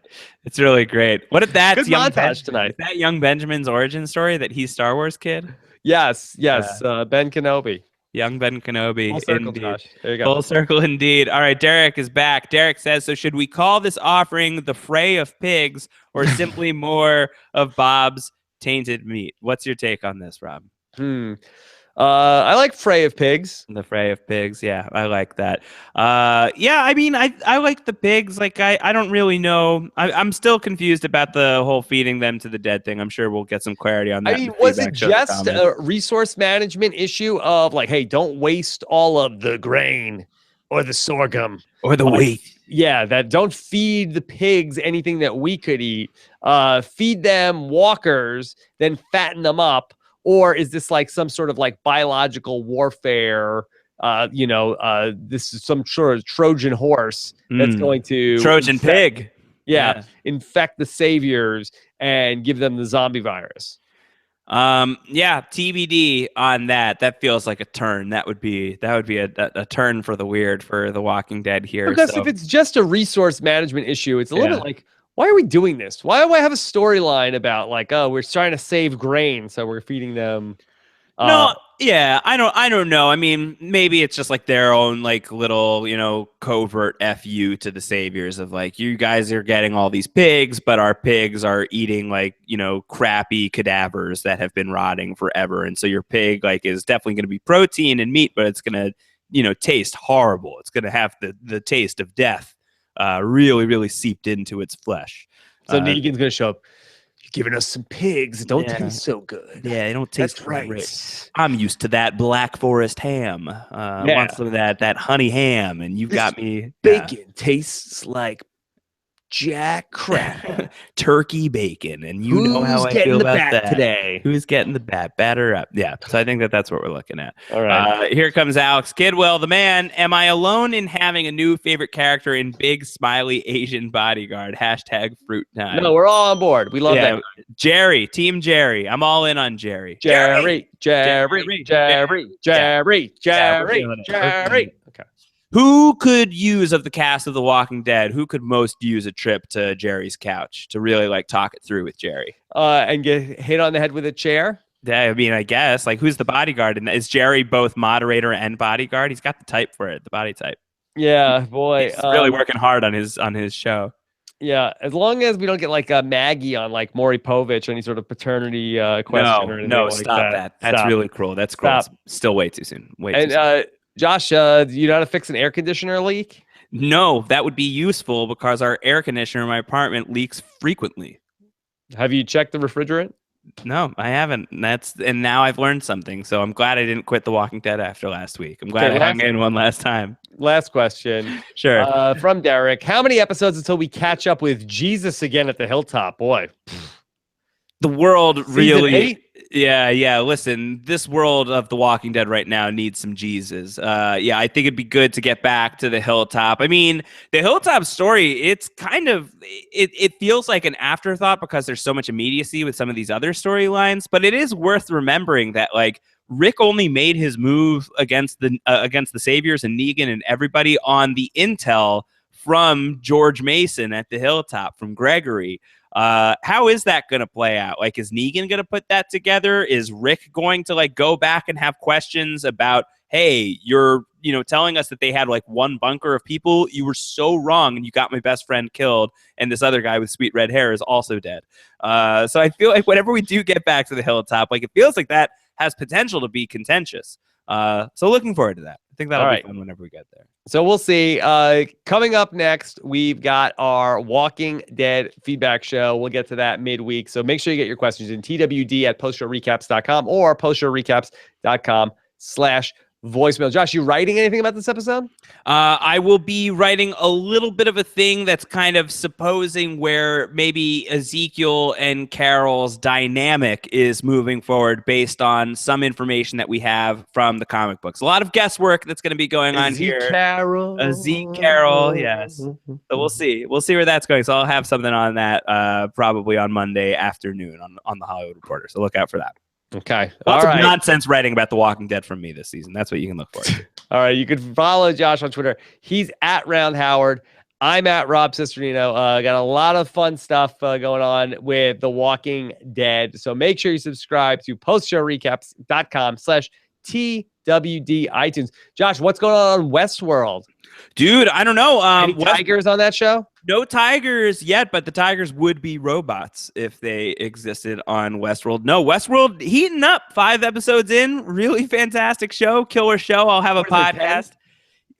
It's really great. What if that's montage tonight? Is that young Benjamin's origin story, that he's Star Wars kid? Yes. Ben Kenobi. Young Ben Kenobi. Full circle, Josh. There you go. Full circle indeed. All right, Derek is back. Derek says, so should we call this offering the fray of pigs or simply more of Bob's tainted meat? What's your take on this, Rob? I like fray of pigs. The fray of pigs. Yeah, I like that. Yeah, I mean, I like the pigs. Like, I don't really know. I'm still confused about the whole feeding them to the dead thing. I'm sure we'll get some clarity on that. I mean, was it just a resource management issue of like, hey, don't waste all of the grain or the sorghum or the wheat? Yeah, that don't feed the pigs anything that we could eat. Feed them walkers, then fatten them up. Or is this like some sort of like biological warfare? This is some sort of Trojan horse that's going to Trojan pig. Yeah, infect the Saviors and give them the zombie virus. Yeah, TBD on that. That feels like a turn. That would be a turn for the weird for The Walking Dead here. Because if it's just a resource management issue, it's a little bit like, why are we doing this? Why do I have a storyline about like, oh, we're trying to save grain, so we're feeding them? I don't know. I mean, maybe it's just like their own like little, covert FU to the Saviors of like, you guys are getting all these pigs, but our pigs are eating like, crappy cadavers that have been rotting forever. And so your pig like is definitely going to be protein and meat, but it's going to, taste horrible. It's going to have the taste of death. Really, really seeped into its flesh. So Negan's gonna show up. You're giving us some pigs that don't taste so good. Yeah, they don't taste right. Great. I'm used to that Black Forest ham. I want some of that honey ham, and you've got me. Bacon tastes like jack crap. Turkey bacon, and you know how I feel about that today. Who's getting the bat? Batter up. Yeah, so I think that's what we're looking at. All right. Here comes Alex Kidwell, the man. Am I alone in having a new favorite character in Big Smiley Asian Bodyguard? #fruit time. No, we're all on board. We love that. Jerry, Team Jerry. I'm all in on Jerry. Jerry. Okay. Who could use of the cast of The Walking Dead? Who could most use a trip to Jerry's couch to really like talk it through with Jerry? And get hit on the head with a chair? Yeah, I mean, I guess like who's the bodyguard? And is Jerry both moderator and bodyguard? He's got the type for it, the body type. Yeah, boy, he's really working hard on his show. Yeah, as long as we don't get like Maggie on like Maury Povich or any sort of paternity question. No, stop that. That's really cruel. That's cruel. It's still way too soon. Too soon. Josh, do you know how to fix an air conditioner leak? No, that would be useful because our air conditioner in my apartment leaks frequently. Have you checked the refrigerant? No, I haven't. And now I've learned something. So I'm glad I didn't quit The Walking Dead after last week. I'm glad I hung in one last time. Last question. Sure. From Derek. How many episodes until we catch up with Jesus again at the hilltop? Boy. The world really... Season 8? Yeah. Listen, this world of The Walking Dead right now needs some Jesus. I think it'd be good to get back to the hilltop. I mean, the hilltop story, it's kind of, it feels like an afterthought because there's so much immediacy with some of these other storylines, but it is worth remembering that like Rick only made his move against the Saviors and Negan and everybody on the intel from George Mason at the hilltop, from Gregory. How is that going to play out? Like, is Negan going to put that together? Is Rick going to like go back and have questions about hey, you're, telling us that they had like one bunker of people. You were so wrong, and you got my best friend killed, and this other guy with sweet red hair is also dead. So I feel like whenever we do get back to the hilltop, like it feels like that has potential to be contentious. So looking forward to that. I think that'll be fun whenever we get there. So we'll see. Coming up next, we've got our Walking Dead feedback show. We'll get to that midweek. So make sure you get your questions in twd@postshowrecaps.com or postshowrecaps.com/voicemail. Josh, you writing anything about this episode? I will be writing a little bit of a thing that's kind of supposing where maybe Ezekiel and Carol's dynamic is moving forward based on some information that we have from the comic books. A lot of guesswork that's going to be going on here. Zeke Carol, yes. So we'll see. We'll see where that's going. So I'll have something on that probably on Monday afternoon on the Hollywood Reporter. So look out for that. Okay. Lots of nonsense writing about The Walking Dead from me this season. That's what you can look for. All right. You can follow Josh on Twitter. He's at Round Howard. I'm at Rob Cisternino. Got a lot of fun stuff going on with The Walking Dead. So make sure you subscribe to postshowrecaps.com/TWD iTunes. Josh, what's going on Westworld? Dude, I don't know. Any tigers on that show? No tigers yet, but the tigers would be robots if they existed on Westworld. No, Westworld heating up 5 episodes in. Really fantastic show. Killer show. I'll have a podcast.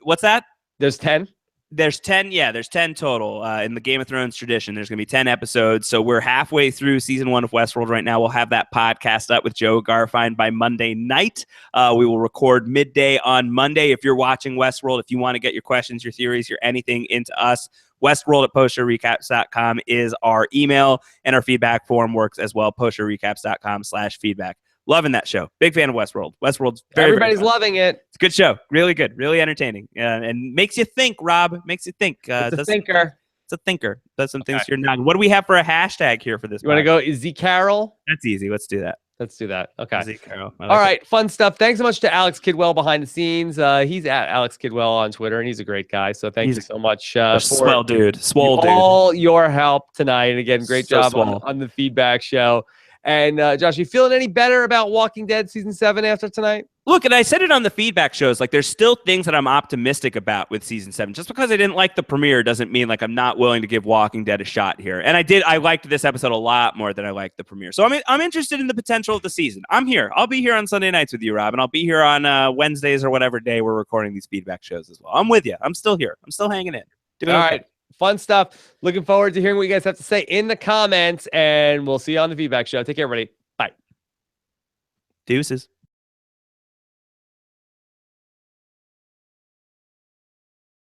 What's that? There's 10? There's 10. Yeah, there's 10 total. In the Game of Thrones tradition, there's going to be 10 episodes. So we're halfway through season 1 of Westworld right now. We'll have that podcast up with Joe Garfine by Monday night. We will record midday on Monday. If you're watching Westworld, if you want to get your questions, your theories, your anything into us, Westworld@postshowrecaps.com is our email, and our feedback form works as well. Postshowrecaps.com/feedback. Loving that show. Big fan of Westworld. Westworld's everybody's loving it. It's a good show. Really good. Really entertaining. And makes you think, Rob. Makes you think. It's a thinker. It's a thinker. Does some things you're not. What do we have for a hashtag here for this? You want to go Zeke Carol? That's easy. Let's do that. Let's do that. Okay. Zeke Carol. All right. Fun stuff. Thanks so much to Alex Kidwell behind the scenes. He's at Alex Kidwell on Twitter, and he's a great guy. So thank you so much for swell dude. Swole dude. All your help tonight. And again, great job on the feedback show. And Josh, you feeling any better about Walking Dead season 7 after tonight? Look, and I said it on the feedback shows, like there's still things that I'm optimistic about with season 7. Just because I didn't like the premiere doesn't mean like I'm not willing to give Walking Dead a shot here. And I liked this episode a lot more than I liked the premiere. So I'm interested in the potential of the season. I'm here. I'll be here on Sunday nights with you, Rob, and I'll be here on Wednesdays or whatever day we're recording these feedback shows as well. I'm with you. I'm still here. I'm still hanging in. All right. Fun stuff. Looking forward to hearing what you guys have to say in the comments, and we'll see you on the feedback show. Take care, everybody. Bye. Deuces.